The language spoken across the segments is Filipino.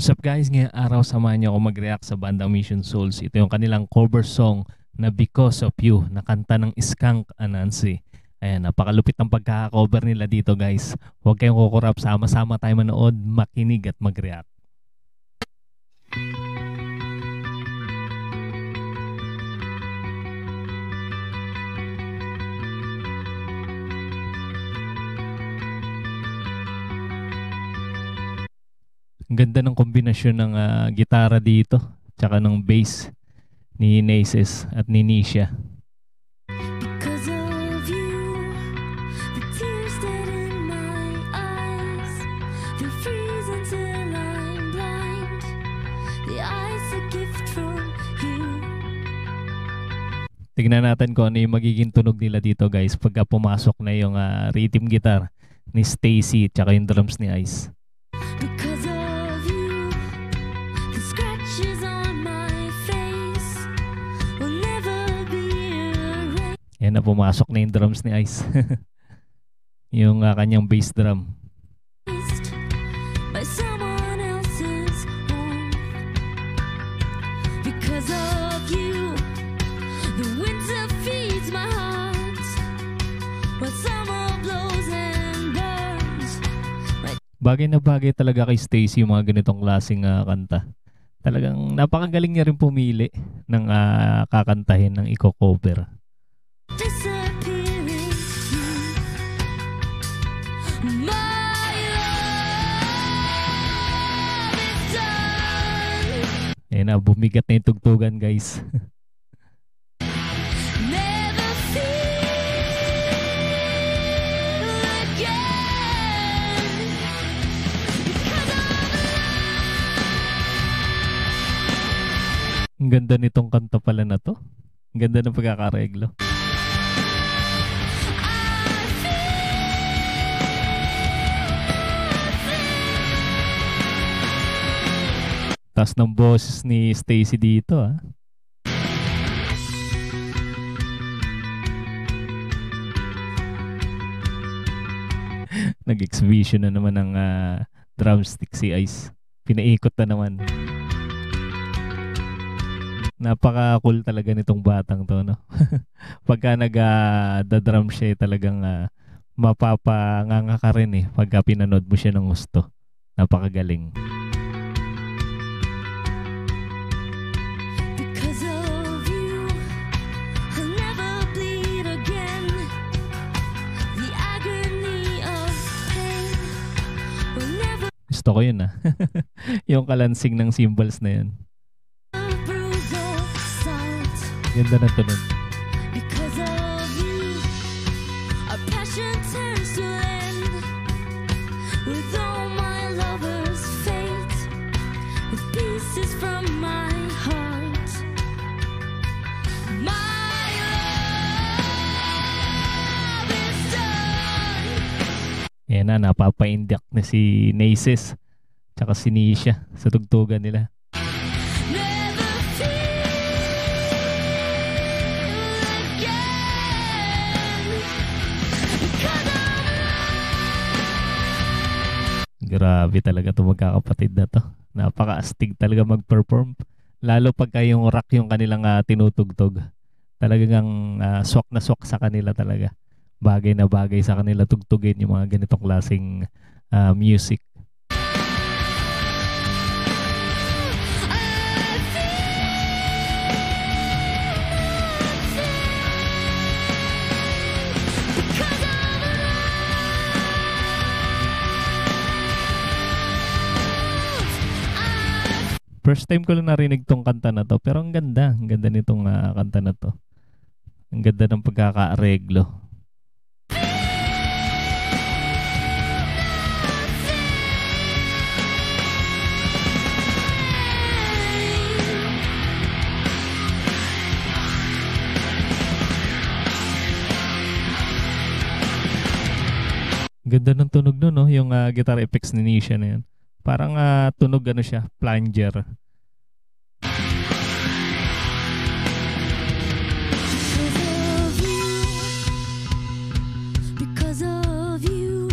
What's up guys? Ngayong araw samahan niyo ako mag-react sa bandang Mission Souls. Ito yung kanilang cover song na Because of You na kanta ng Skunk Anansi. Ayan, napakalupit ng pagkaka-cover nila dito guys. Huwag kayong kukurap, sama-sama tayo manood, makinig at mag-react. Ang ganda ng kombinasyon ng gitara dito tsaka ng bass ni Naces at ni Nisha. Because of you, the tears that in my eyes, they freeze until I'm blind. The eyes a gift from you. Tignan natin kung ano yung magiging tunog nila dito guys pagka pumasok na yung rhythm guitar ni Stacy tsaka yung drums ni Ice. Because of you, the scratches on my face will never be erased. Yan na, pumasok na yung drums ni Ice. Yung kanyang bass drum. By someone else's home. Because of you, the winter feeds my heart, while summer blows and burns. Bagay na bagay talaga kay Stacy yung mga ganitong klaseng kanta. Talagang napakagaling niya rin pumili ng kakantahin ng i-cover. Disappearing you, my love is done. Ayan na, bumigat na yung tugtugan guys. Never feel again. Because of Ang ganda nitong kanta pala na to. Ang ganda ng pagkakareglo. Taas ng boses ni Stacy dito Nag-exhibition na naman ng drumstick si Ice. Pinaikot na naman. Napaka-cool talaga nitong batang to, no? Pagka nag-drum siya, talagang mapapanganga ka rin pagka pinanood mo siya ng gusto. Napakagaling. Because of you, I'll never bleed again. The agony of pain will never Gusto ko yun yung kalansing ng cymbals na yun. bruise or salt. Ganda na tunog. Because of you, our passion turns to end. With all my lovers' fate, with pieces from my heart. My love is done. Yan na, napapaindak na si Naces tsaka si Nisha sa tugtugan nila. Never feel again. Because of Grabe talaga itong magkakapatid na to. Napaka-astig talaga mag-perform. Lalo pagka yung rock yung kanilang tinutugtog. Talagang swak na swak sa kanila talaga. Bagay na bagay sa kanila tugtugin yung mga ganitong klaseng music. First time ko lang narinig tong kanta na to, pero ang ganda nitong kanta na to. Ang ganda ng pagkakaareglo. Ganda ng tunog nun, no? Yung guitar effects ni Nisha na yun. Parang tunog siya, plunger. Because of you,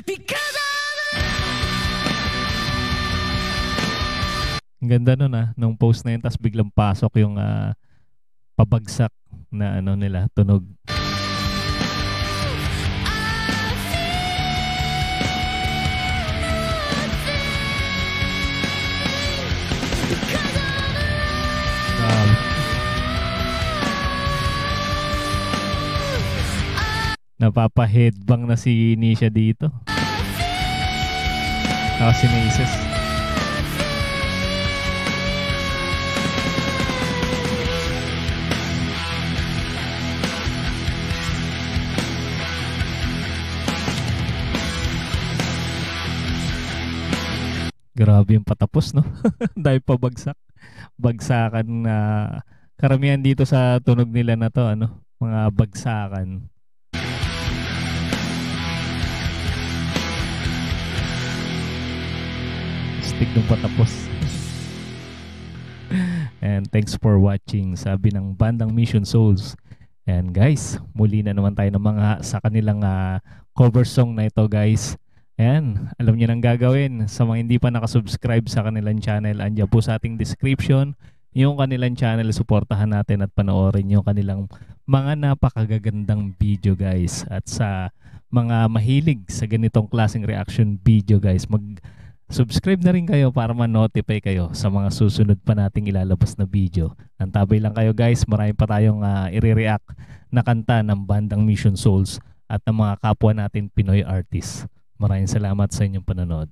because of Ang ganda nun nung post na yun, tas biglang pasok yung pabagsak na ano nila, tunog. Napapa-headbang na si Nisha dito. Si Maces. Grabe yung patapos, no? Dahil pa bagsakan na karamihan dito sa tunog nila na to, mga bagsakan. Stick nung patapos. And thanks for watching, sabi ng bandang Mission Souls. And guys, muli na naman tayo ng mga sa kanilang cover song na ito, guys. Ayan, alam niyo nang gagawin. Sa mga hindi pa nakasubscribe sa kanilang channel, andyan po sa ating description yung kanilang channel. Suportahan natin at panoorin yung kanilang mga napakagagandang video, guys. At sa mga mahilig sa ganitong klaseng reaction video, guys, mag-subscribe na rin kayo para ma-notify kayo sa mga susunod pa nating ilalabas na video. Antabay lang kayo, guys. Marami pa tayong i-react na kanta ng bandang Mission Souls at ng mga kapwa natin Pinoy artists. Maraming salamat sa inyong panonood.